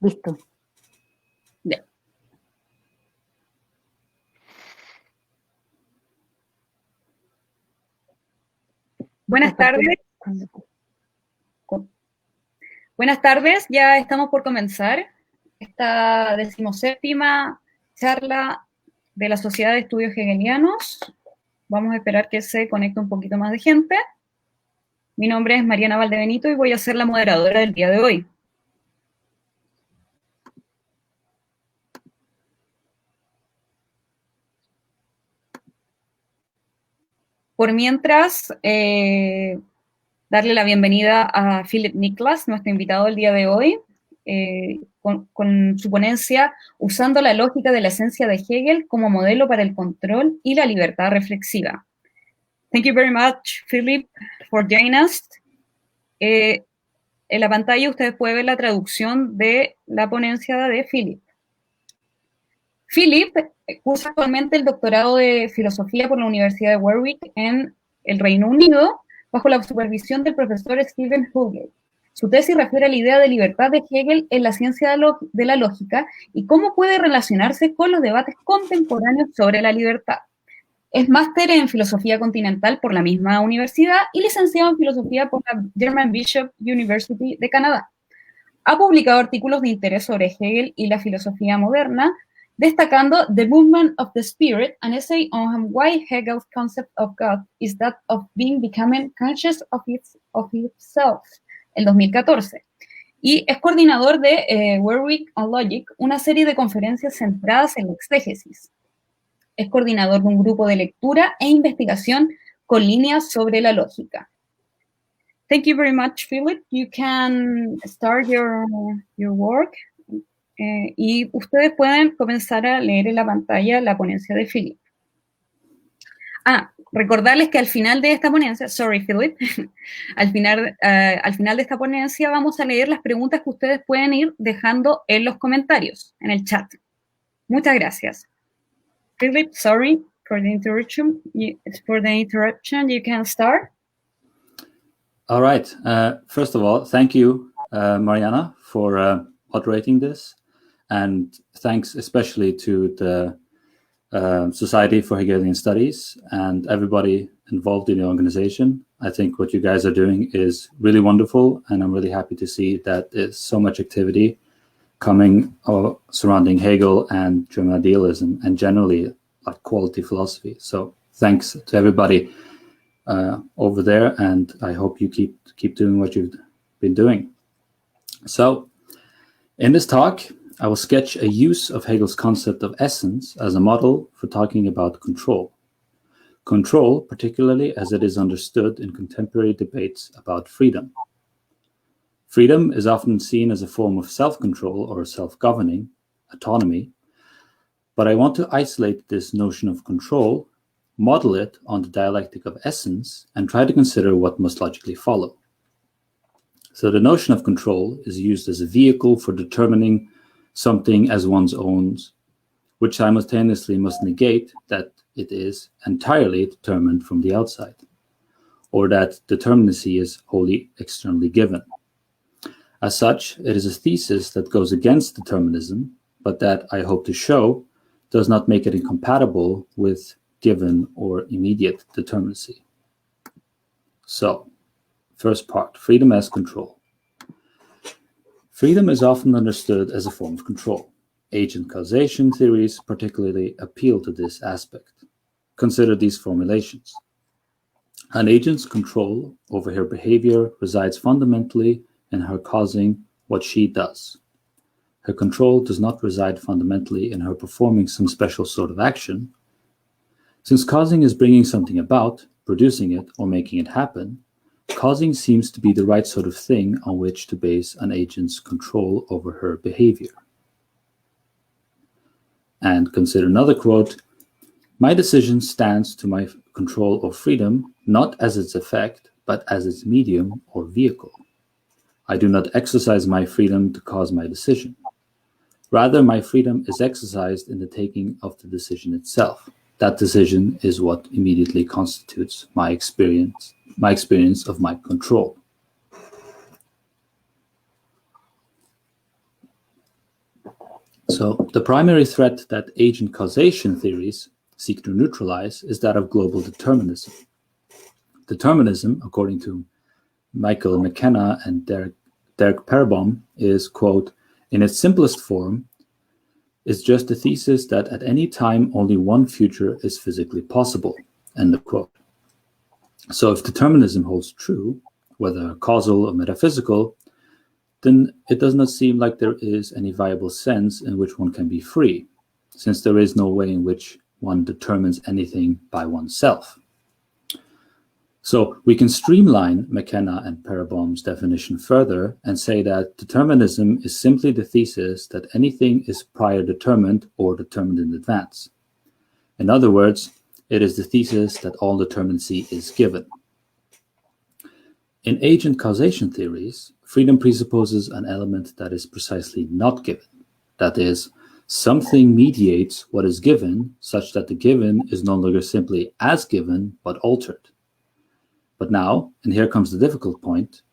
Listo. Ya. Buenas tardes. Buenas tardes, ya estamos por comenzar esta 17ª charla de la Sociedad de Estudios Hegelianos. Vamos a esperar que se conecte un poquito más de gente. Mi nombre es Mariana Valdebenito y voy a ser la moderadora del día de hoy. Por mientras, darle la bienvenida a Filip Niklas, nuestro invitado del día de hoy, con su ponencia Usando la lógica de la esencia de Hegel como modelo para el control y la libertad reflexiva. Thank you very much, Filip, for joining us. En la pantalla ustedes pueden ver la traducción de la ponencia de Filip. Filip cursa actualmente el doctorado de filosofía por la Universidad de Warwick en el Reino Unido, bajo la supervisión del profesor Stephen Houlgate. Su tesis refiere a la idea de libertad de Hegel en la ciencia de la lógica y cómo puede relacionarse con los debates contemporáneos sobre la libertad. Es máster en Filosofía Continental por la misma universidad y licenciado en Filosofía por la German Bishop University de Canadá. Ha publicado artículos de interés sobre Hegel y la filosofía moderna, destacando The Movement of the Spirit, an essay on why Hegel's concept of God is that of being becoming conscious of itself, el 2014. Y es coordinador de Warwick on Logic, una serie de conferencias centradas en la exégesis. Es coordinador de un grupo de lectura e investigación con líneas sobre la lógica. Thank you very much, Filip. You can start your work. Y ustedes pueden comenzar a leer en la pantalla la ponencia de Filip. Recordarles que al final de esta ponencia, sorry Filip, al final de esta ponencia vamos a leer las preguntas que ustedes pueden ir dejando en los comentarios, en el chat. Muchas gracias. Filip, sorry for the interruption. You can start. All right. First of all, thank you, Mariana, for moderating this. And thanks especially to the Society for Hegelian Studies and everybody involved in the organization. I think what you guys are doing is really wonderful, and I'm really happy to see that there's so much activity coming surrounding Hegel and German idealism and generally like quality philosophy. So thanks to everybody over there, and I hope you keep doing what you've been doing. So in this talk, I will sketch a use of Hegel's concept of essence as a model for talking about control. Control, particularly as it is understood in contemporary debates about freedom. Freedom is often seen as a form of self-control or self-governing, autonomy, but I want to isolate this notion of control, model it on the dialectic of essence, and try to consider what must logically follow. So the notion of control is used as a vehicle for determining something as one's own, which simultaneously must negate that it is entirely determined from the outside, or that determinacy is wholly externally given. As such, it is a thesis that goes against determinism, but that I hope to show does not make it incompatible with given or immediate determinacy. So, first part, freedom as control. Freedom is often understood as a form of control. Agent causation theories particularly appeal to this aspect. Consider these formulations. An agent's control over her behavior resides fundamentally in her causing what she does. Her control does not reside fundamentally in her performing some special sort of action. Since causing is bringing something about, producing it, or making it happen, causing seems to be the right sort of thing on which to base an agent's control over her behavior. And consider another quote, my decision stands to my control or freedom, not as its effect, but as its medium or vehicle. I do not exercise my freedom to cause my decision. Rather, my freedom is exercised in the taking of the decision itself. That decision is what immediately constitutes my experience of my control. So the primary threat that agent causation theories seek to neutralize is that of global determinism. Determinism, according to Michael McKenna and Derek Perebohm, is, quote, in its simplest form, is just the thesis that at any time only one future is physically possible, end of quote. So if determinism holds true, whether causal or metaphysical, then it does not seem like there is any viable sense in which one can be free, since there is no way in which one determines anything by oneself. So we can streamline McKenna and Perebohm's definition further and say that determinism is simply the thesis that anything is prior determined or determined in advance. In other words, it is the thesis that all determinacy is given. In agent causation theories, freedom presupposes an element that is precisely not given. That is, something mediates what is given such that the given is no longer simply as given, but altered. But now, and here comes the difficult point,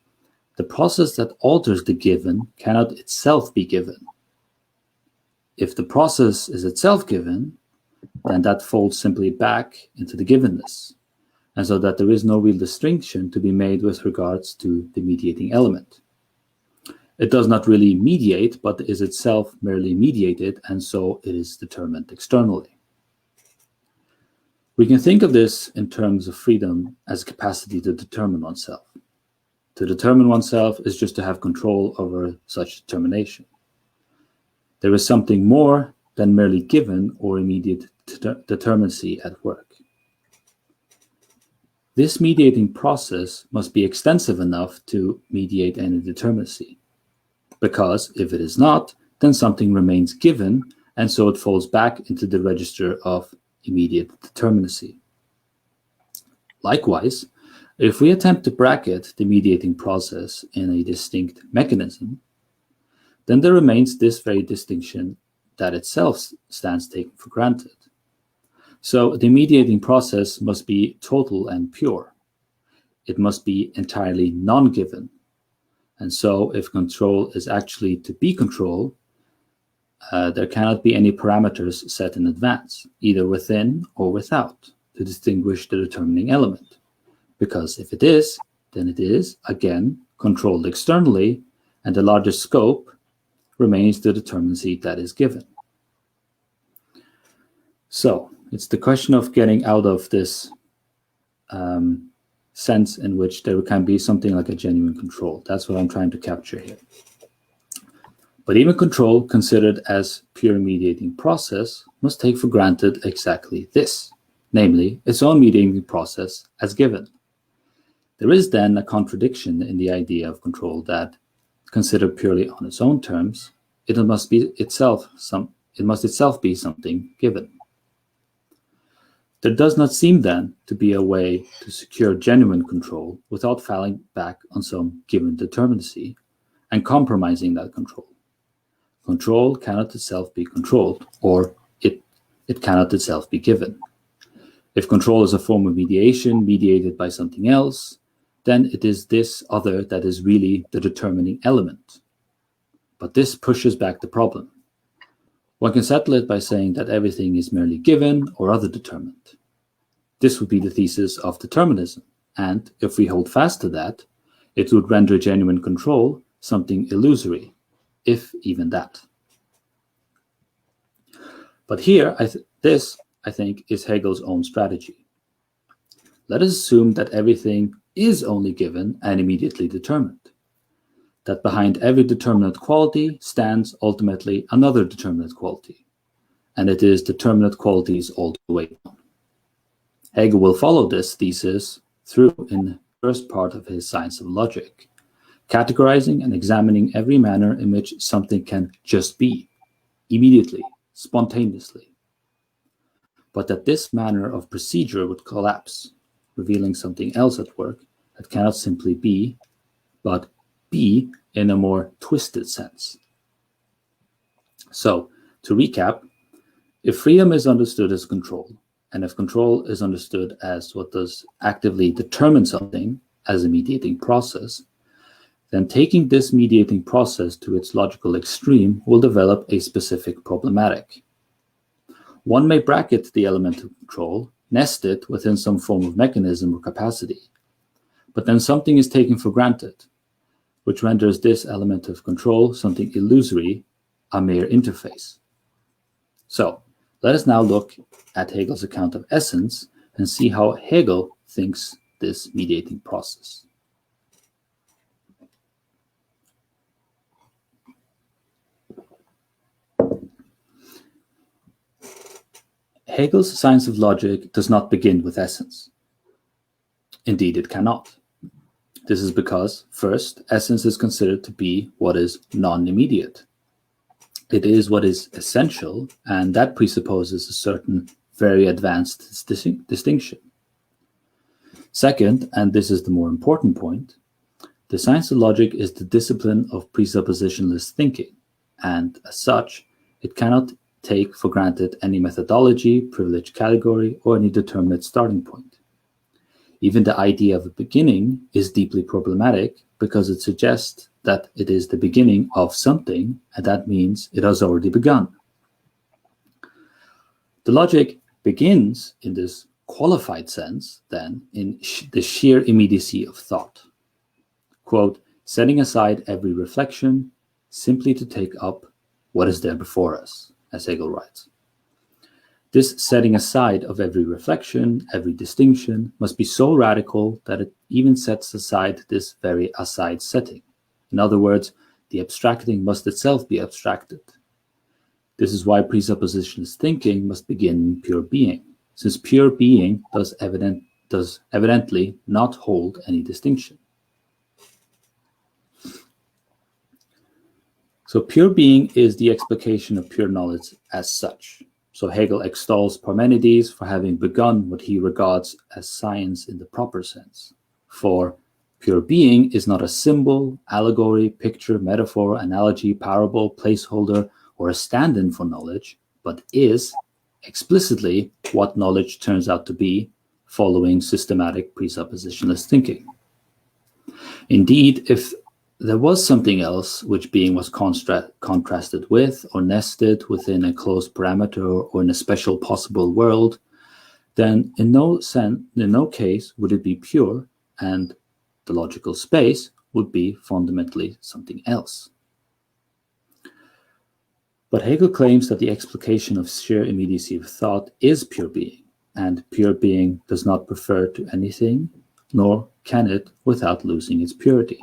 the process that alters the given cannot itself be given. If the process is itself given, then that folds simply back into the givenness, and so that there is no real distinction to be made with regards to the mediating element. It does not really mediate, but is itself merely mediated, and so it is determined externally. We can think of this in terms of freedom as a capacity to determine oneself. To determine oneself is just to have control over such determination. There is something more than merely given or immediate determinacy at work. This mediating process must be extensive enough to mediate any determinacy, because if it is not, then something remains given, and so it falls back into the register of immediate determinacy. Likewise, if we attempt to bracket the mediating process in a distinct mechanism, then there remains this very distinction that itself stands taken for granted. So the mediating process must be total and pure. It must be entirely non-given. And so if control is actually to be control, there cannot be any parameters set in advance, either within or without, to distinguish the determining element. Because if it is, then it is, again, controlled externally, and the larger scope remains the determinacy that is given. So it's the question of getting out of this sense in which there can be something like a genuine control. That's what I'm trying to capture here. But even control, considered as pure mediating process, must take for granted exactly this, namely its own mediating process as given. There is then a contradiction in the idea of control that, considered purely on its own terms, it must itself be something given. There does not seem then to be a way to secure genuine control without falling back on some given determinacy and compromising that control. Control cannot itself be controlled, or it cannot itself be given. If control is a form of mediation mediated by something else, then it is this other that is really the determining element. But this pushes back the problem. One can settle it by saying that everything is merely given or other determined. This would be the thesis of determinism, and if we hold fast to that, it would render genuine control something illusory, if even that. But here, this, I think, is Hegel's own strategy. Let us assume that everything is only given and immediately determined, that behind every determinate quality stands ultimately another determinate quality, and it is determinate qualities all the way down. Hegel will follow this thesis through in the first part of his Science of Logic, categorizing and examining every manner in which something can just be, immediately, spontaneously. But that this manner of procedure would collapse, revealing something else at work that cannot simply be, but be in a more twisted sense. So, to recap, if freedom is understood as control, and if control is understood as what does actively determine something as a mediating process, then taking this mediating process to its logical extreme will develop a specific problematic. One may bracket the element of control, nest it within some form of mechanism or capacity, but then something is taken for granted, which renders this element of control something illusory, a mere interface. So, let us now look at Hegel's account of essence and see how Hegel thinks this mediating process. Hegel's science of logic does not begin with essence. Indeed, it cannot. This is because, first, essence is considered to be what is non-immediate. It is what is essential, and that presupposes a certain very advanced distinction. Second, and this is the more important point, the science of logic is the discipline of presuppositionless thinking, and as such, it cannot take for granted any methodology, privileged category, or any determinate starting point. Even the idea of a beginning is deeply problematic because it suggests that it is the beginning of something, and that means it has already begun. The logic begins in this qualified sense, then, in the sheer immediacy of thought. Quote, setting aside every reflection simply to take up what is there before us, as Hegel writes. This setting aside of every reflection, every distinction, must be so radical that it even sets aside this very aside setting. In other words, the abstracting must itself be abstracted. This is why presuppositionless thinking must begin in pure being, since pure being does evidently not hold any distinction. So pure being is the explication of pure knowledge as such. So Hegel extols Parmenides for having begun what he regards as science in the proper sense. For pure being is not a symbol, allegory, picture, metaphor, analogy, parable, placeholder, or a stand-in for knowledge, but is explicitly what knowledge turns out to be following systematic presuppositionless thinking. Indeed, if there was something else which being was contrasted with or nested within a closed parameter or in a special possible world, then in no case would it be pure, and the logical space would be fundamentally something else. But Hegel claims that the explication of sheer immediacy of thought is pure being, and pure being does not refer to anything, nor can it without losing its purity.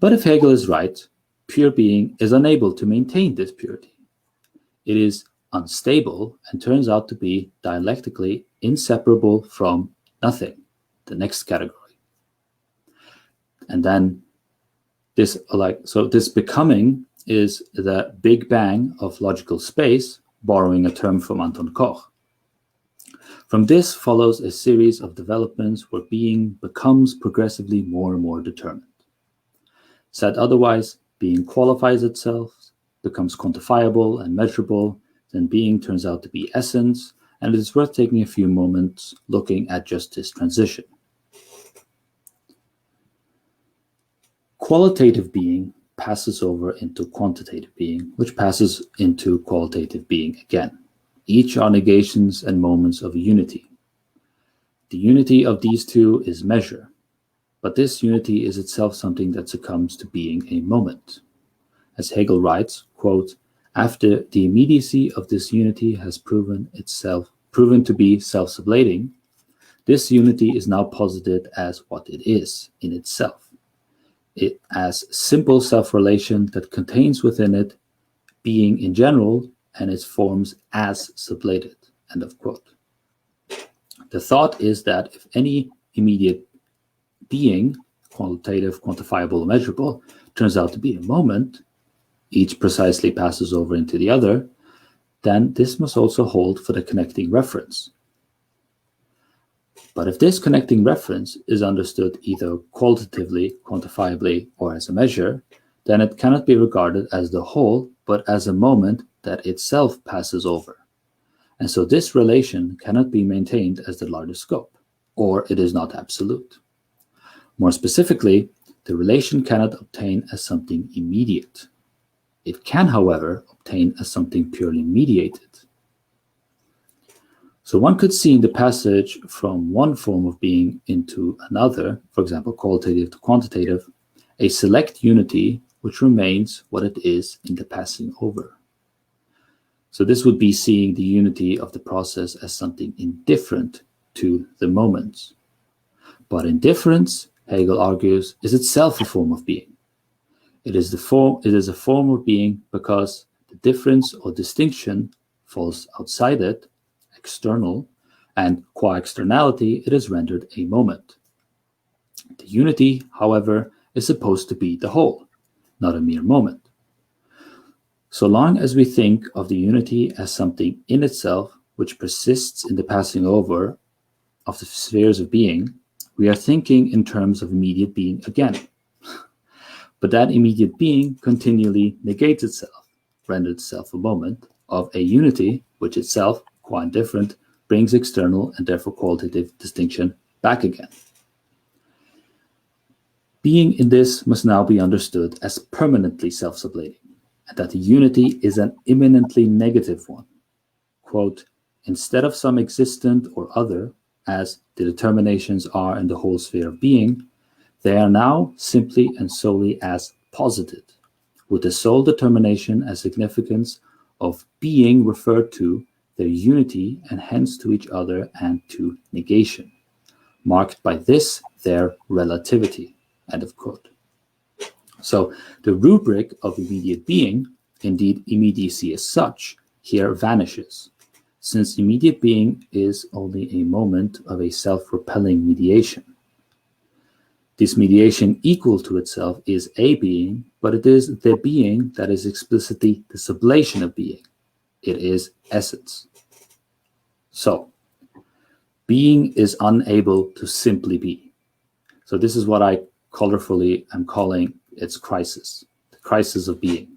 But if Hegel is right, pure being is unable to maintain this purity. It is unstable and turns out to be dialectically inseparable from nothing, the next category. And then this becoming is the Big Bang of logical space, borrowing a term from Anton Koch. From this follows a series of developments where being becomes progressively more and more determined. Said otherwise, being qualifies itself, becomes quantifiable and measurable, then being turns out to be essence, and it is worth taking a few moments looking at just this transition. Qualitative being passes over into quantitative being, which passes into qualitative being again. Each are negations and moments of unity. The unity of these two is measure, but this unity is itself something that succumbs to being a moment. As Hegel writes, quote, after the immediacy of this unity has proven to be self-sublating, this unity is now posited as what it is in itself. It as simple self-relation that contains within it being in general and its forms as sublated, end of quote. The thought is that if any immediate being, qualitative, quantifiable, measurable, turns out to be a moment, each precisely passes over into the other, then this must also hold for the connecting reference. But if this connecting reference is understood either qualitatively, quantifiably, or as a measure, then it cannot be regarded as the whole, but as a moment that itself passes over. And so this relation cannot be maintained as the larger scope, or it is not absolute. More specifically, the relation cannot obtain as something immediate. It can, however, obtain as something purely mediated. So one could see in the passage from one form of being into another, for example, qualitative to quantitative, a select unity which remains what it is in the passing over. So this would be seeing the unity of the process as something indifferent to the moments. But indifference, Hegel argues, is itself a form of being. It is a form of being because the difference or distinction falls outside it, external, and qua externality it is rendered a moment. The unity, however, is supposed to be the whole, not a mere moment. So long as we think of the unity as something in itself which persists in the passing over of the spheres of being, we are thinking in terms of immediate being again. But that immediate being continually negates itself, renders itself a moment of a unity which itself, qua indifferent, brings external and therefore qualitative distinction back again. Being in this must now be understood as permanently self-sublating, and that the unity is an immanently negative one. Quote, instead of some existent or other, as the determinations are in the whole sphere of being, they are now simply and solely as posited, with the sole determination and significance of being referred to their unity and hence to each other and to negation, marked by this their relativity. End of quote. So the rubric of immediate being, indeed immediacy as such, here vanishes, since immediate being is only a moment of a self-repelling mediation. This mediation equal to itself is a being, but it is the being that is explicitly the sublation of being. It is essence. So, being is unable to simply be. So this is what I colorfully am calling its crisis, the crisis of being.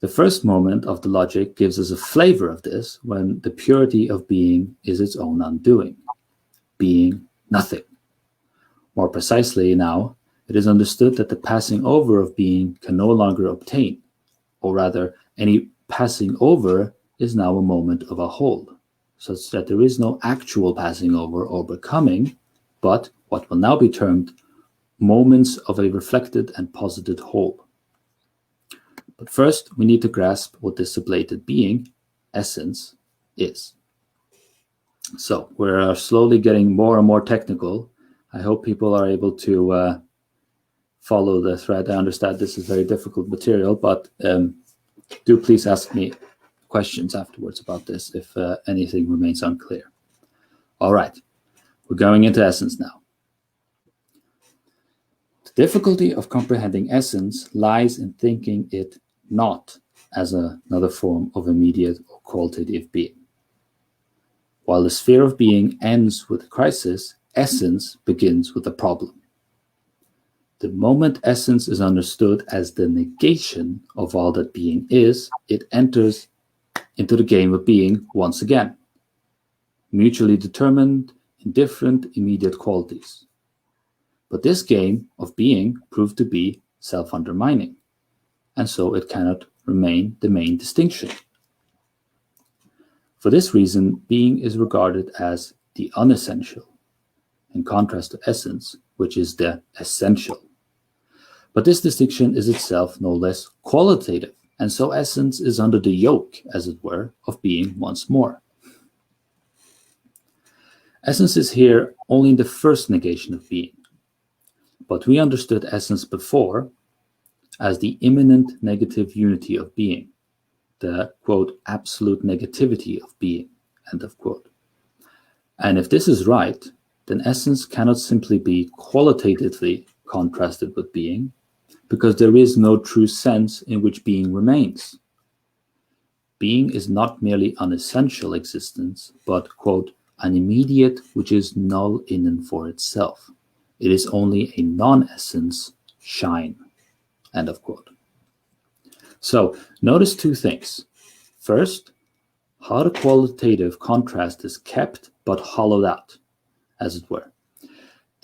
The first moment of the logic gives us a flavor of this when the purity of being is its own undoing, being nothing. More precisely now, it is understood that the passing over of being can no longer obtain, or rather, any passing over is now a moment of a whole, such that there is no actual passing over or becoming, but what will now be termed moments of a reflected and posited whole. But first, we need to grasp what this sublated being, essence, is. So, we're slowly getting more and more technical. I hope people are able to follow the thread. I understand this is very difficult material, but do please ask me questions afterwards about this if anything remains unclear. All right, we're going into essence now. The difficulty of comprehending essence lies in thinking it not as another form of immediate or qualitative being. While the sphere of being ends with a crisis, essence begins with a problem. The moment essence is understood as the negation of all that being is, it enters into the game of being once again, mutually determined, indifferent, immediate qualities. But this game of being proved to be self-undermining, and so it cannot remain the main distinction. For this reason, being is regarded as the unessential, in contrast to essence, which is the essential. But this distinction is itself no less qualitative, and so essence is under the yoke, as it were, of being once more. Essence is here only in the first negation of being, but we understood essence before as the immanent negative unity of being, the, quote, absolute negativity of being, end of quote. And if this is right, then essence cannot simply be qualitatively contrasted with being, because there is no true sense in which being remains. Being is not merely unessential existence, but, quote, an immediate which is null in and for itself. It is only a non-essence, shine, end of quote. So notice two things. First, how the qualitative contrast is kept but hollowed out, as it were.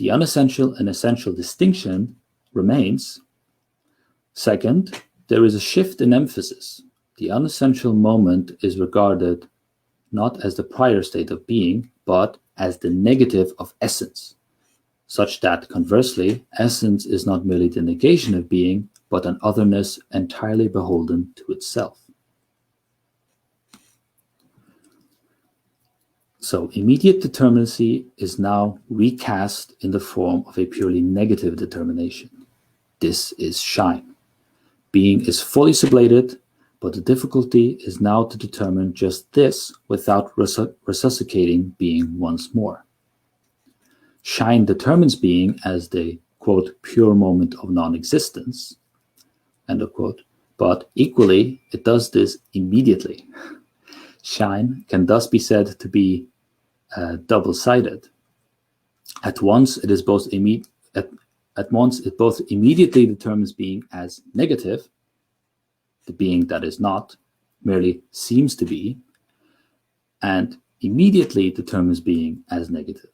The unessential and essential distinction remains. Second, there is a shift in emphasis. The unessential moment is regarded not as the prior state of being, but as the negative of essence, such that, conversely, essence is not merely the negation of being, but an otherness entirely beholden to itself. So immediate determinacy is now recast in the form of a purely negative determination. This is shine. Being is fully sublated, but the difficulty is now to determine just this without resuscitating being once more. Shine determines being as the, quote, pure moment of non-existence, end of quote, but equally it does this immediately. Shine can thus be said to be double-sided. At once it both immediately determines being as negative, the being that is not, merely seems to be, and immediately determines being as negative.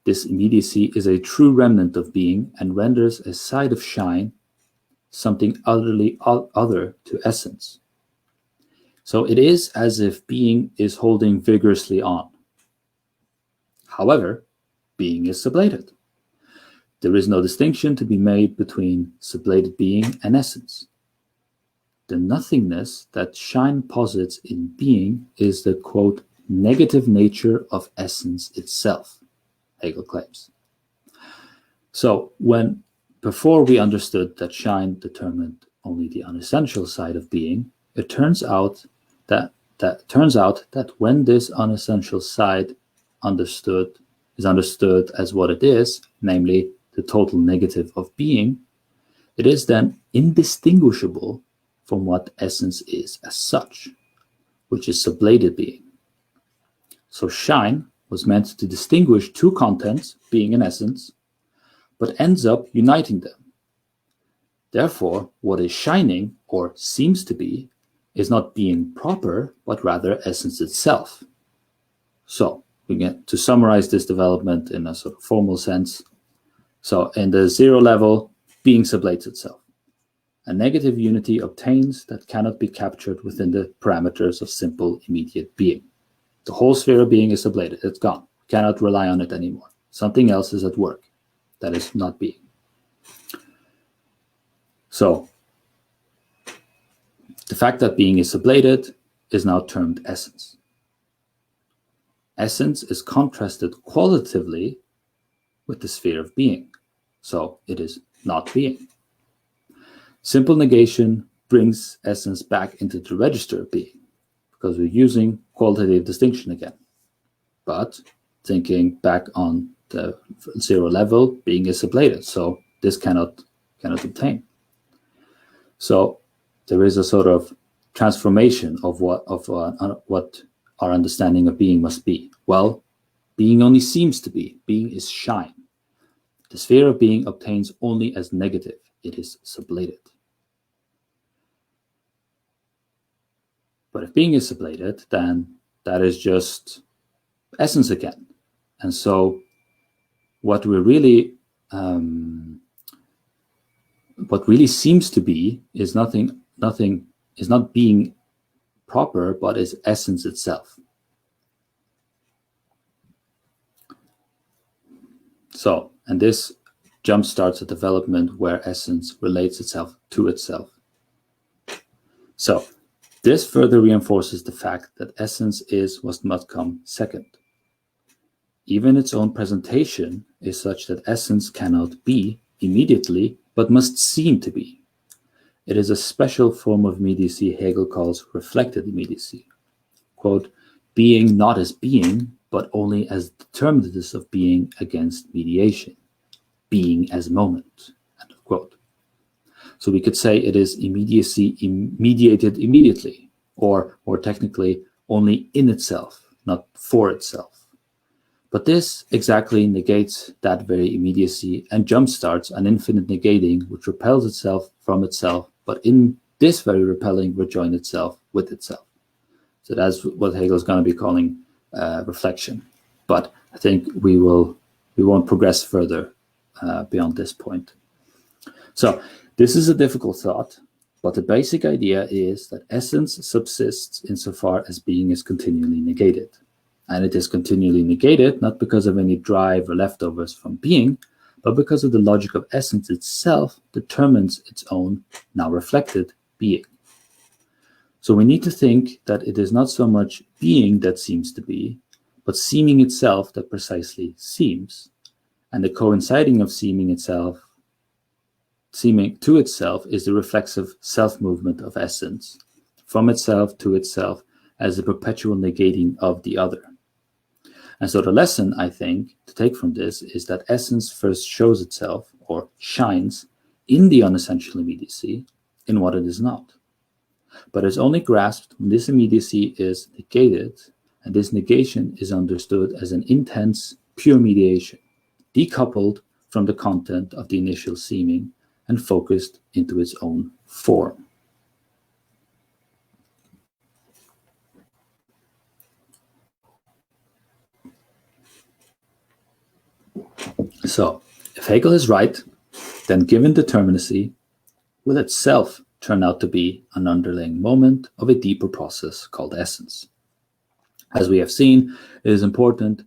This immediacy is a true remnant of being and renders a side of shine something utterly other to essence. So it is as if being is holding vigorously on. However, being is sublated. There is no distinction to be made between sublated being and essence. The nothingness that shine posits in being is the, quote, negative nature of essence itself, Hegel claims. So before we understood that shine determined only the unessential side of being, it turns out that when this unessential side is understood as what it is, namely the total negative of being, it is then indistinguishable from what essence is as such, which is sublated being. So shine was meant to distinguish two contents, being and essence, but ends up uniting them. Therefore, what is shining, or seems to be, is not being proper, but rather essence itself. So, to summarize this development in a sort of formal sense, so in the zero level, being sublates itself. A negative unity obtains that cannot be captured within the parameters of simple immediate being. The whole sphere of being is sublated, it's gone. Cannot rely on it anymore. Something else is at work. That is not being. So, the fact that being is sublated is now termed essence. Essence is contrasted qualitatively with the sphere of being. So, it is not being. Simple negation brings essence back into the register of being, because we're using qualitative distinction again. But thinking back on the zero level, being is sublated, so this cannot obtain. So there is a sort of transformation of what our understanding of being must be. Well, being only seems to be. Being is shine. The sphere of being obtains only as negative. It is sublated. But if being is sublated, then that is just essence again. And so what really seems to be is nothing is not being proper, but is essence itself. So, and this jumpstarts a development where essence relates itself to itself. So, this further reinforces the fact that essence is what must come second. Even its own presentation is such that essence cannot be immediately, but must seem to be. It is a special form of immediacy Hegel calls reflected immediacy. Quote, being not as being, but only as determinatives of being against mediation. Being as moment, end of quote. So we could say it is immediacy mediated immediately, or more technically, only in itself, not for itself. But this exactly negates that very immediacy and jumpstarts an infinite negating which repels itself from itself, but in this very repelling rejoin itself with itself. So that's what Hegel is going to be calling reflection. But I think we will we won't progress further beyond this point. So this is a difficult thought, but the basic idea is that essence subsists insofar as being is continually negated. And it is continually negated not because of any drive or leftovers from being, but because of the logic of essence itself determines its own, now reflected, being. So we need to think that it is not so much being that seems to be, but seeming itself that precisely seems. And the coinciding of seeming to itself is the reflexive self-movement of essence, from itself to itself as a perpetual negating of the other. And so the lesson, I think, to take from this is that essence first shows itself, or shines, in the unessential immediacy, in what it is not. But is only grasped when this immediacy is negated, and this negation is understood as an intense, pure mediation, decoupled from the content of the initial seeming and focused into its own form. So, if Hegel is right, then given determinacy will itself turn out to be an underlying moment of a deeper process called essence. As we have seen, it is important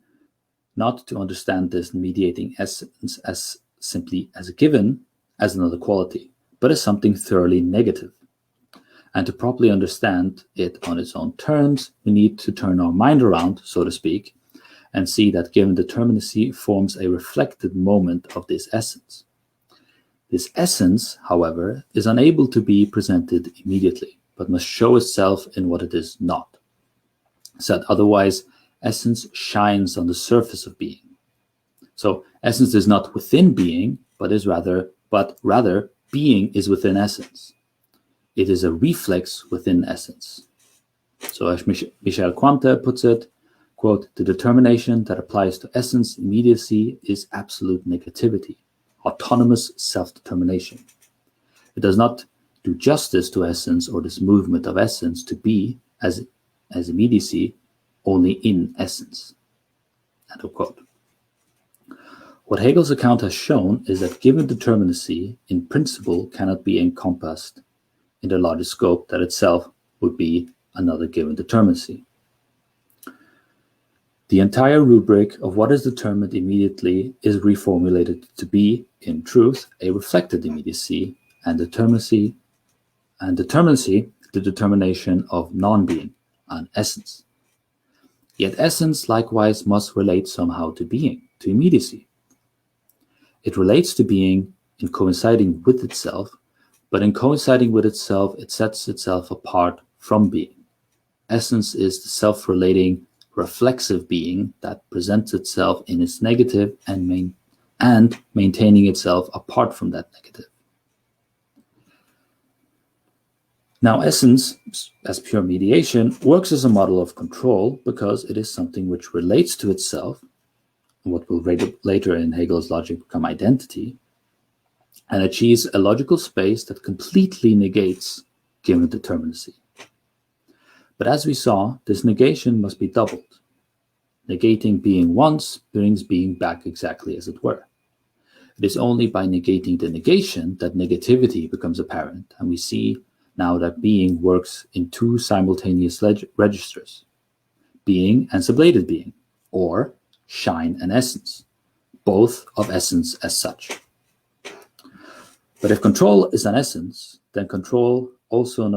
not to understand this mediating essence as simply as a given, as another quality, but as something thoroughly negative. And to properly understand it on its own terms, we need to turn our mind around, so to speak, and see that given determinacy forms a reflected moment of this essence. This essence, however, is unable to be presented immediately, but must show itself in what it is not. Said otherwise, essence shines on the surface of being. So essence is not within being, but rather being is within essence. It is a reflex within essence. So as Michel Quante puts it, quote, the determination that applies to essence immediacy is absolute negativity, autonomous self-determination. It does not do justice to essence or this movement of essence to be as immediacy only in essence. End of quote. What Hegel's account has shown is that given determinacy in principle cannot be encompassed in the larger scope that itself would be another given determinacy. The entire rubric of what is determined immediately is reformulated to be, in truth, a reflected immediacy, and determinacy, the determination of non-being, an essence. Yet essence likewise must relate somehow to being, to immediacy. It relates to being in coinciding with itself, but in coinciding with itself, it sets itself apart from being. Essence is the self-relating, reflexive being that presents itself in its negative and maintaining itself apart from that negative. Now, essence, as pure mediation, works as a model of control because it is something which relates to itself, what will later in Hegel's logic become identity, and achieves a logical space that completely negates given determinacy. But as we saw, this negation must be doubled. Negating being once brings being back exactly as it were. It is only by negating the negation that negativity becomes apparent, and we see now that being works in two simultaneous registers, being and sublated being, or shine and essence, both of essence as such. But if control is an essence, then control also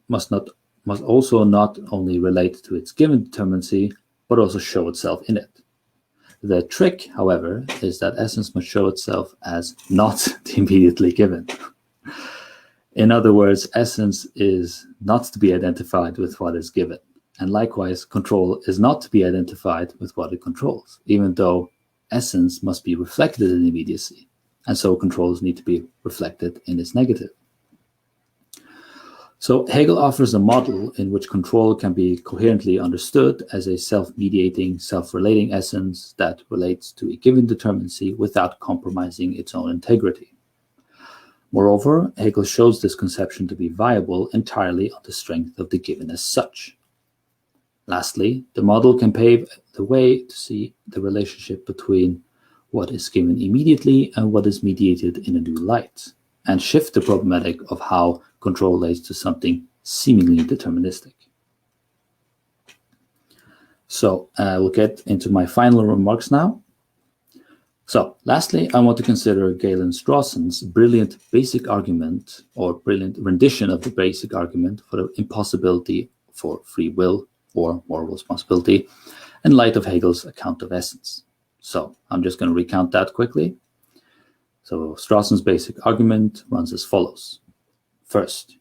must also not only relate to its given determinacy, but also show itself in it. The trick, however, is that essence must show itself as not the immediately given. In other words, essence is not to be identified with what is given, and likewise, control is not to be identified with what it controls, even though essence must be reflected in immediacy, and so controls need to be reflected in its negative. So Hegel offers a model in which control can be coherently understood as a self-mediating, self-relating essence that relates to a given determinacy without compromising its own integrity. Moreover, Hegel shows this conception to be viable entirely on the strength of the given as such. Lastly, the model can pave the way to see the relationship between what is given immediately and what is mediated in a new light, and shift the problematic of how control relates to something seemingly deterministic. So we'll get into my final remarks now. So lastly, I want to consider Galen Strawson's brilliant basic argument, or brilliant rendition of the basic argument for the impossibility for free will or moral responsibility in light of Hegel's account of essence. So I'm just going to recount that quickly. So Strawson's basic argument runs as follows. First,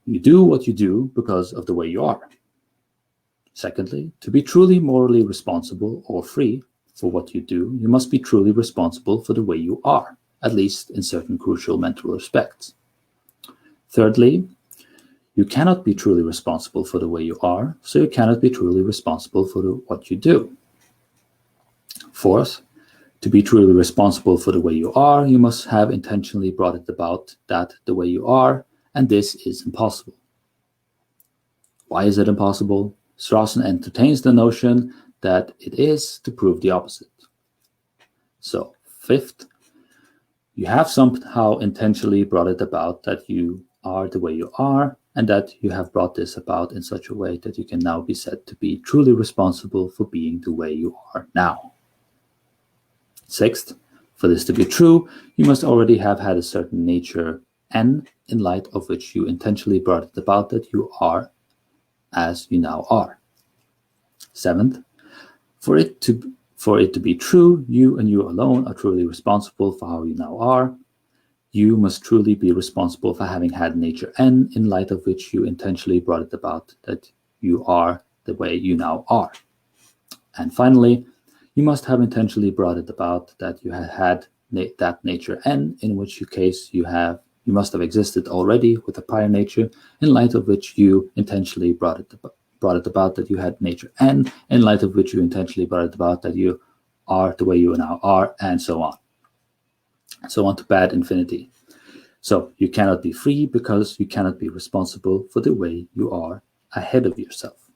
you do what you do because of the way you are. Secondly, to be truly morally responsible or free for what you do, you must be truly responsible for the way you are, at least in certain crucial mental respects. Thirdly, you cannot be truly responsible for the way you are, so you cannot be truly responsible for what you do. Fourth, to be truly responsible for the way you are, you must have intentionally brought it about that the way you are, and this is impossible. Why is it impossible? Strawson entertains the notion that it is to prove the opposite. So, fifth, you have somehow intentionally brought it about that you are the way you are, and that you have brought this about in such a way that you can now be said to be truly responsible for being the way you are now. Sixth, for this to be true, you must already have had a certain nature N, in light of which you intentionally brought it about that you are as you now are. Seventh, for it to be true, you and you alone are truly responsible for how you now are. You must truly be responsible for having had nature N, in light of which you intentionally brought it about that you are the way you now are. And finally, you must have intentionally brought it about that you had that nature N, in which case you must have existed already with a prior nature, in light of which you intentionally brought it about that you had nature N, in light of which you intentionally brought it about that you are the way you now are, and so on. So on to bad infinity. So you cannot be free because you cannot be responsible for the way you are ahead of yourself.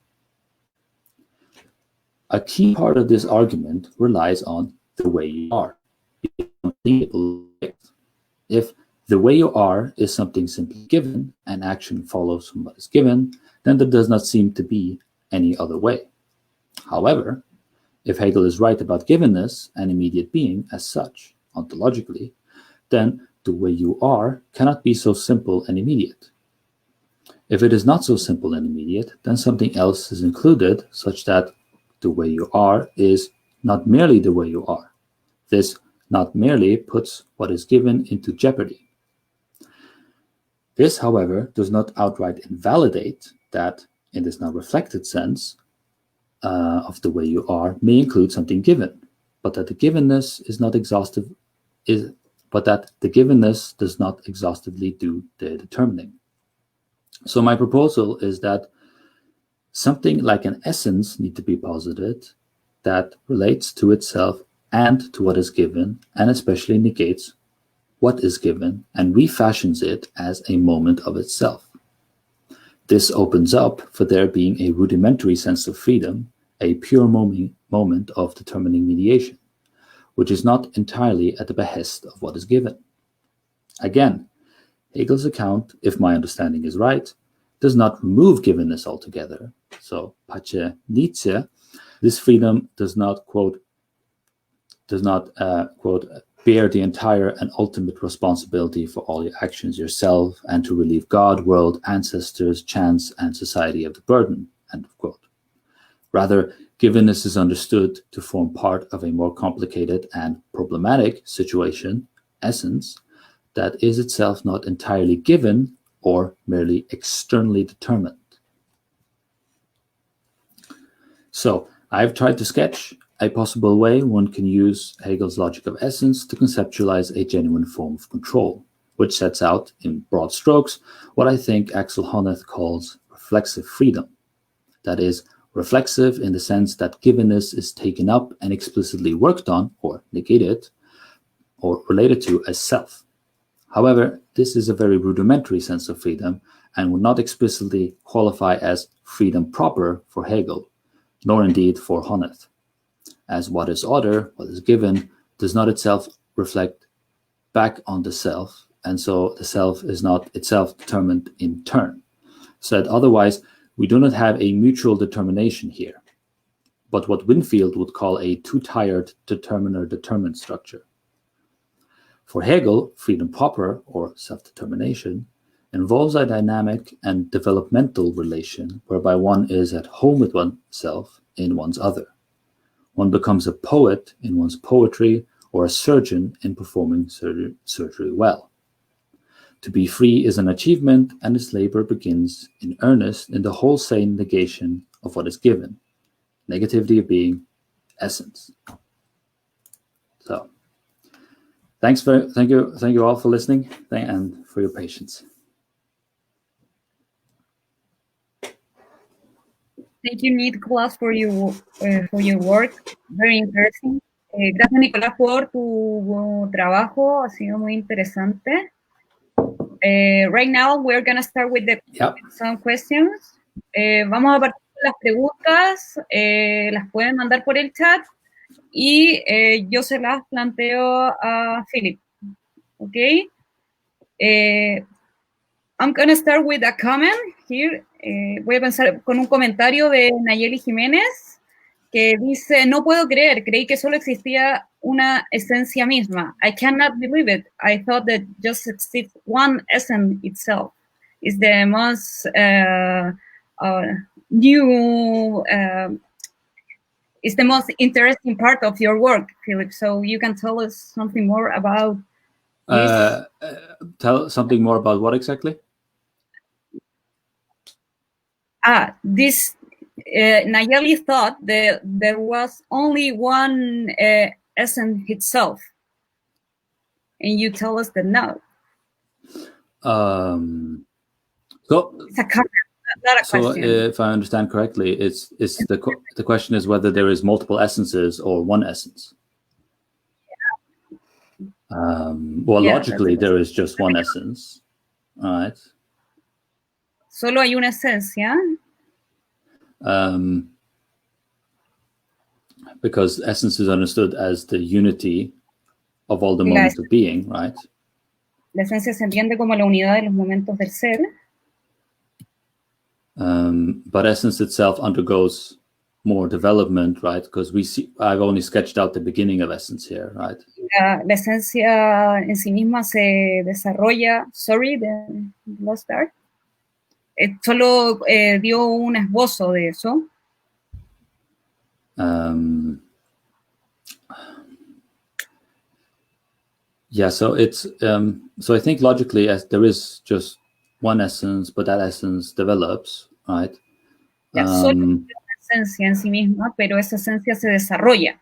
A key part of this argument relies on the way you are. If the way you are is something simply given and action follows from what is given, then there does not seem to be any other way. However, if Hegel is right about givenness and immediate being as such, ontologically, then the way you are cannot be so simple and immediate. If it is not so simple and immediate, then something else is included such that the way you are is not merely the way you are. This not merely puts what is given into jeopardy. This, however, does not outright invalidate that, in this now reflected sense, of the way you are may include something given, but that the givenness is not exhaustive, but that the givenness does not exhaustively do the determining. So my proposal is that something like an essence need to be posited that relates to itself and to what is given, and especially negates what is given and refashions it as a moment of itself. This opens up for there being a rudimentary sense of freedom, a pure moment of determining mediation, which is not entirely at the behest of what is given. Again, Hegel's account, if my understanding is right, does not remove givenness altogether. So, pace Nietzsche, this freedom does not, quote, bear the entire and ultimate responsibility for all your actions yourself, and to relieve God, world, ancestors, chance, and society of the burden, end of quote. Rather, givenness is understood to form part of a more complicated and problematic situation, essence, that is itself not entirely given or merely externally determined. So, I've tried to sketch a possible way one can use Hegel's logic of essence to conceptualize a genuine form of control, which sets out, in broad strokes, what I think Axel Honneth calls reflexive freedom. That is, reflexive in the sense that givenness is taken up and explicitly worked on, or negated, or related to as self. However, this is a very rudimentary sense of freedom and would not explicitly qualify as freedom proper for Hegel, nor indeed for Honneth, as what is other, what is given, does not itself reflect back on the self, and so the self is not itself determined in turn. Said otherwise, we do not have a mutual determination here, but what Winfield would call a two-tiered determiner-determined structure. For Hegel, freedom proper, or self-determination, involves a dynamic and developmental relation whereby one is at home with oneself in one's other. One becomes a poet in one's poetry or a surgeon in performing surgery well. To be free is an achievement, and its labor begins in earnest in the wholesale negation of what is given, negativity of being, essence. So, thank you all for listening and for your patience. Thank you, Nicolás, for your work. Very interesting. Gracias, Nicolás, por tu trabajo. Ha sido muy interesante. Right now, we're going to start with some questions. Vamos a partir de las preguntas. Las pueden mandar por el chat y yo se las planteo a Filip. Okay? I'm going to start with a comment here. Voy a empezar con un comentario de Nayeli Jiménez que dice: no puedo creí que solo existía una esencia misma. I cannot believe it. I thought that just exists one essence itself. It's the most it's the most interesting part of your work, Filip. So you can tell us something more about this. Tell something more about what exactly? This Nayeli thought that there was only one essence itself, and you tell us that no. It's a comment, not a question. If I understand correctly, the question is whether there is multiple essences or one essence. Logically, there is just one essence, right? Solo hay una esencia. Because essence is understood as the unity of all the moments of being, right? La esencia se entiende como la unidad de los momentos del ser. But essence itself undergoes more development, right? Because I've only sketched out the beginning of essence here, right? La esencia en sí misma se desarrolla. Sorry, the lost start. Solo dio un esbozo de eso. So it's so I think logically, as there is just one essence, but that essence develops, right? Solo una esencia en sí misma, pero esa esencia se desarrolla.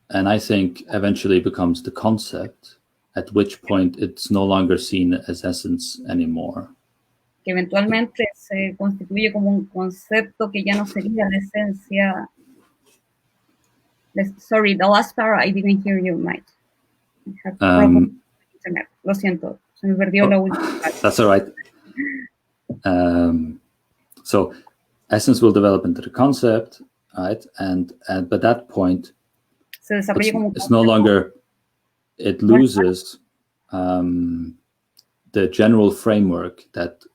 And I think eventually becomes the concept, at which point it's no longer seen as essence anymore. Que eventualmente se constituye como un concepto que ya no sería la esencia. Sorry, the last part I didn't hear you, Mike. Lo siento, se me perdió la última parte. That's all right. So essence will develop into the concept, right? And by that point, se desarrolla como it's no longer, it loses the general framework that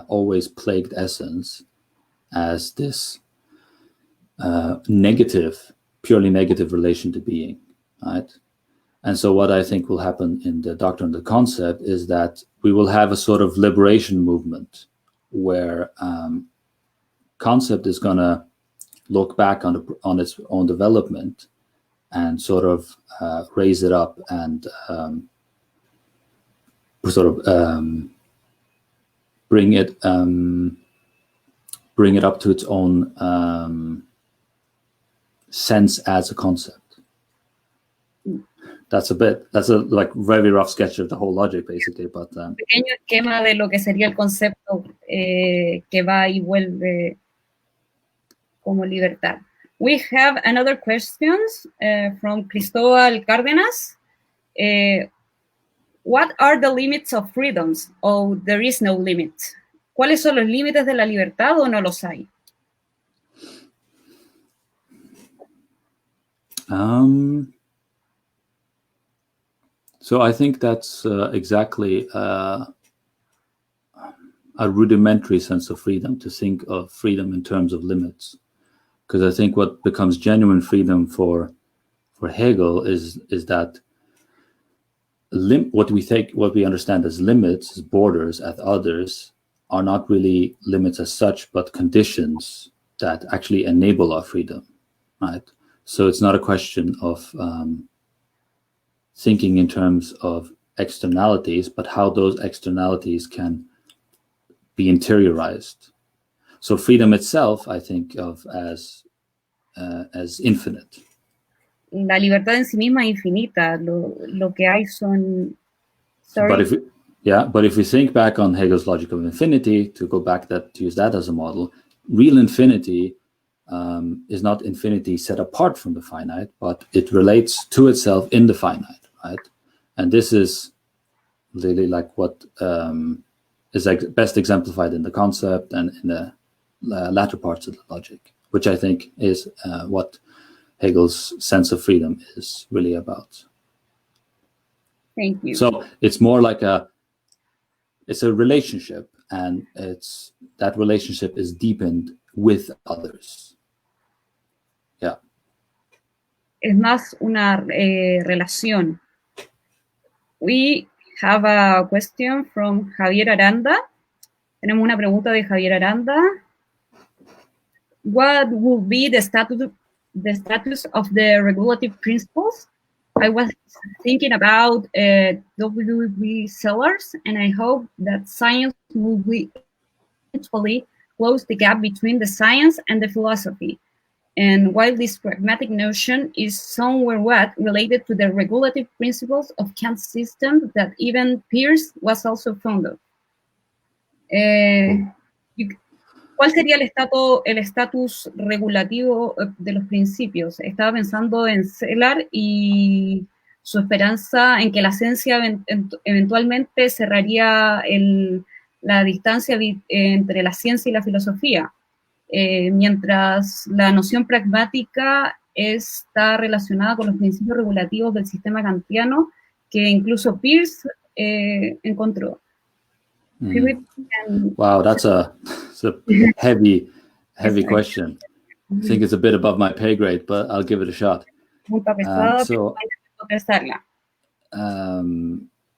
always plagued essence as this purely negative relation to being, right? And so what I think will happen in the Doctrine of the Concept is that we will have a sort of liberation movement where concept is going to look back on its own development and sort of raise it up and bring it up to its own sense as a concept. That's a like very rough sketch of the whole logic, basically. But pequeño esquema de lo que sería el concepto que va y vuelve como libertad. We have another questions from Cristóbal Cárdenas. What are the limits of freedoms? Oh, there is no limit. ¿Cuáles son los límites de la libertad o no los hay? So I think that's exactly a rudimentary sense of freedom, to think of freedom in terms of limits. Because I think what becomes genuine freedom for Hegel is that what we understand as limits, as borders, as others, are not really limits as such, but conditions that actually enable our freedom, right? So it's not a question of thinking in terms of externalities, but how those externalities can be interiorized. So freedom itself, I think of as infinite. La libertad en sí misma es infinita. Lo que hay son... But if we think back on Hegel's logic of infinity, to use that as a model, real infinity is not infinity set apart from the finite, but it relates to itself in the finite, right? And this is really like what is best exemplified in the concept and in the latter parts of the logic, which I think is what Hegel's sense of freedom is really about. Thank you. So it's more like it's a relationship, and that relationship is deepened with others. Yeah. Es más una relación. We have a question from Javier Aranda. Tenemos una pregunta de Javier Aranda. What would be the status of the regulative principles? I was thinking about WB sellers, and I hope that science will eventually close the gap between the science and the philosophy. And while this pragmatic notion is somewhat related to the regulative principles of Kant's system that even Peirce was also fond of. ¿Cuál sería el estatus regulativo de los principios? Estaba pensando en Seller y su esperanza en que la ciencia eventualmente cerraría la distancia entre la ciencia y la filosofía, mientras la noción pragmática está relacionada con los principios regulativos del sistema kantiano que incluso Peirce encontró. Wow, that's a heavy question. I think it's a bit above my pay grade, but I'll give it a shot.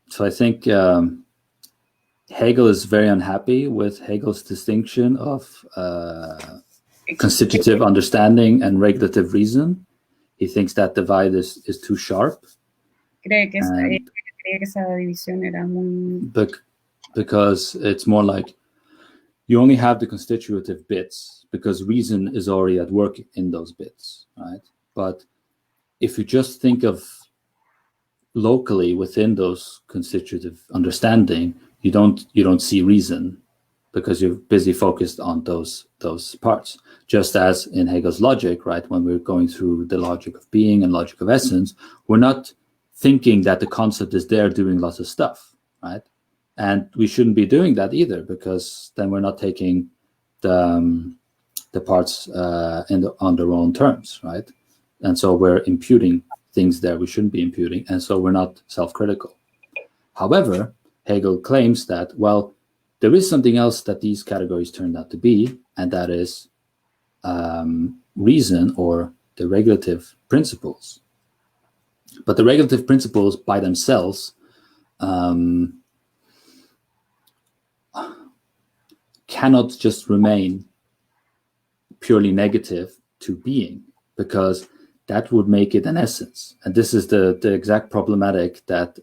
So I think Hegel is very unhappy with Hegel's distinction of constitutive understanding and regulative reason. He thinks that divide is too sharp. Cree que esa división era muy... Because it's more like you only have the constitutive bits because reason is already at work in those bits, right? But if you just think of locally within those constitutive understanding, you don't see reason because you're busy focused on those parts. Just as in Hegel's logic, right? When we're going through the logic of being and logic of essence, we're not thinking that the concept is there doing lots of stuff, right? And we shouldn't be doing that either, because then we're not taking the parts on their own terms, right? And so we're imputing things there we shouldn't be imputing, and so we're not self-critical. However, Hegel claims that, well, there is something else that these categories turned out to be, and that is reason or the regulative principles. But the regulative principles by themselves cannot just remain purely negative to being, because that would make it an essence. And this is the exact problematic that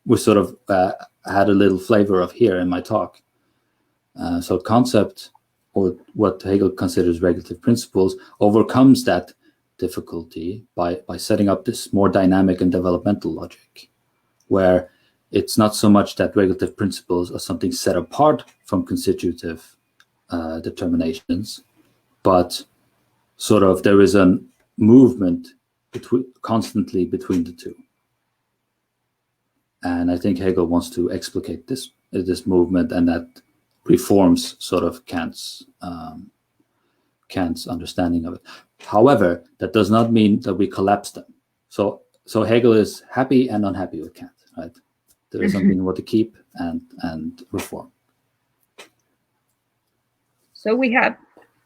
we sort of had a little flavor of here in my talk. So concept, or what Hegel considers regulative principles, overcomes that difficulty by setting up this more dynamic and developmental logic, where it's not so much that regulative principles are something set apart from constitutive determinations, but sort of there is a movement constantly between the two. And I think Hegel wants to explicate this movement, and that reforms sort of Kant's understanding of it. However, that does not mean that we collapse them. So Hegel is happy and unhappy with Kant, right? There is something we want to keep and reform. So we have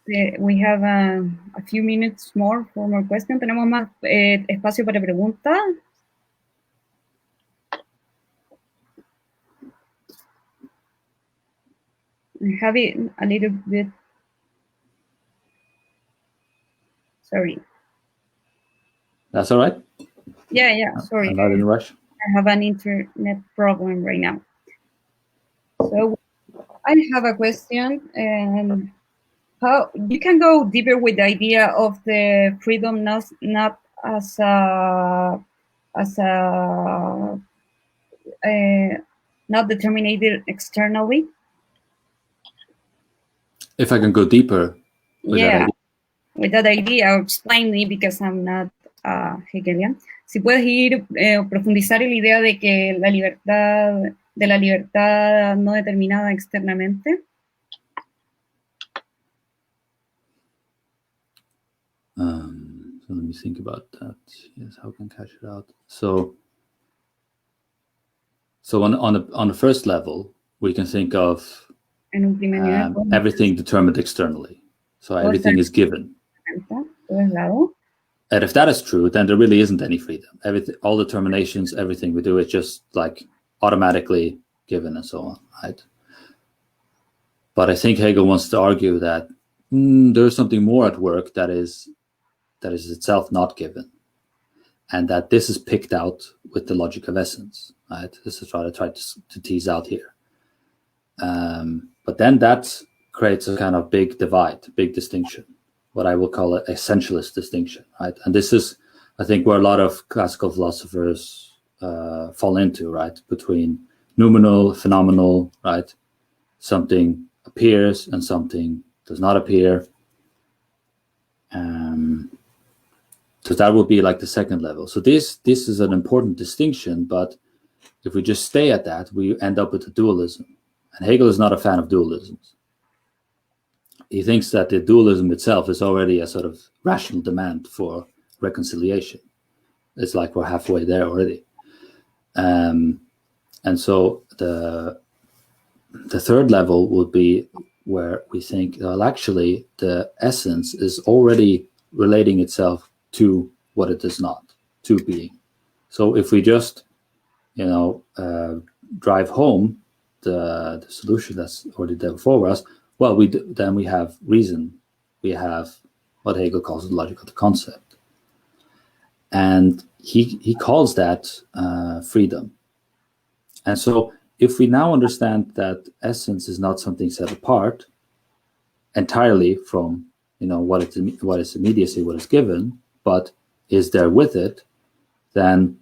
a few minutes more for more questions. Tenemos más espacio para preguntas. I have it a little bit. Sorry. That's all right. Yeah. Sorry. I'm not in a rush. I have an internet problem right now. So I have a question, and how you can go deeper with the idea of the freedom not as not determined externally. If I can go deeper with that idea. With that idea, explain me because I'm not Hegelian. Si puedes profundizar en la idea de que la libertad no determinada externamente. So let me think about that. Yes, how can I cash it out? So on the first level, we can think of everything determined externally. So everything is given. And if that is true, then there really isn't any freedom. All determinations, everything we do is just like automatically given and so on, right? But I think Hegel wants to argue that there's something more at work that is itself not given, and that this is picked out with the logic of essence, right? This is what I try to tease out here. But then that creates a kind of big divide, big distinction, what I will call an essentialist distinction, right? And this is, I think, where a lot of classical philosophers fall into, right? Between noumenal, phenomenal, right? Something appears and something does not appear. So that would be like the second level. So this is an important distinction, but if we just stay at that, we end up with a dualism. And Hegel is not a fan of dualisms. He thinks that the dualism itself is already a sort of rational demand for reconciliation. It's like we're halfway there already. And so the third level would be where we think, well, actually, the essence is already relating itself to what it is not, to being. So if we just, drive home the solution that's already there before us, well, then we have reason. We have what Hegel calls the logic of the concept. And he calls that freedom. And so if we now understand that essence is not something set apart entirely from what is immediacy, what is given, but is there with it, then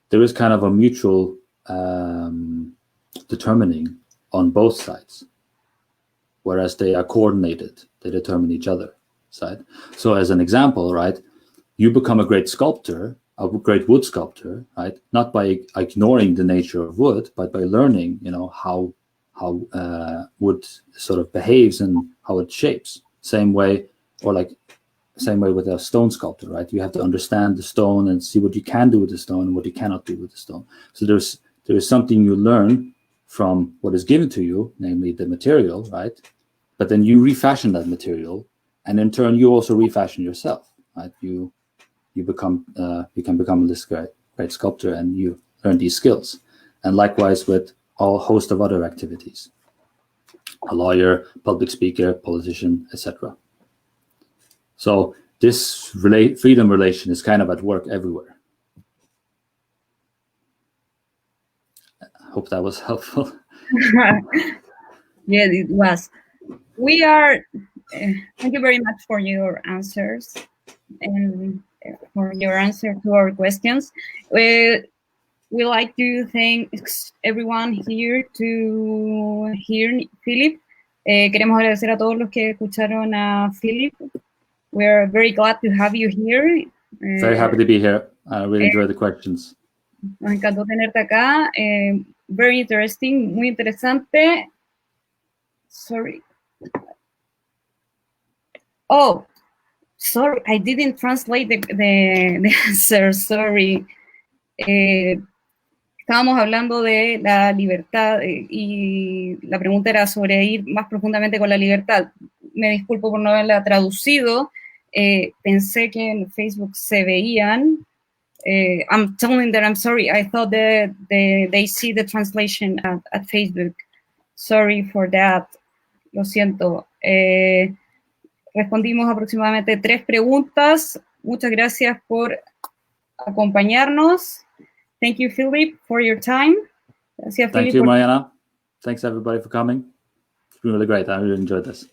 there is kind of a mutual determining on both sides, whereas they are coordinated, they determine each other side. So as an example, right, you become a great sculptor, a great wood sculptor, right? Not by ignoring the nature of wood, but by learning, how wood sort of behaves and how it shapes. Same way with a stone sculptor, right? You have to understand the stone and see what you can do with the stone and what you cannot do with the stone. So there is something you learn from what is given to you, namely the material, right? But then you refashion that material, and in turn you also refashion yourself, right? You can become this great sculptor, and you learn these skills. And likewise with a host of other activities, a lawyer, public speaker, politician, etc. So this freedom relation is kind of at work everywhere. I hope that was helpful. Yeah, it was. We are, thank you very much for your answers and for your answer to our questions. We like to thank everyone here to hear Filip. Queremos agradecer a todos los que escucharon a Filip. We're very glad to have you here. Very happy to be here. I really enjoyed the questions. Nos encantó tenerte acá. Very interesting, muy interesante. Sorry. Oh, sorry, I didn't translate the answer, sorry. Estábamos hablando de la libertad y la pregunta era sobre ir más profundamente con la libertad. Me disculpo por no haberla traducido. Pensé que en Facebook se veían. I'm telling that I'm sorry. I thought that they see the translation at Facebook. Sorry for that. Lo siento. Respondimos aproximadamente 3 preguntas. Muchas gracias por acompañarnos. Thank you, Filip, for your time. Gracias, Thank you, Mariana. Thanks, everybody, for coming. It's been really great. I really enjoyed this.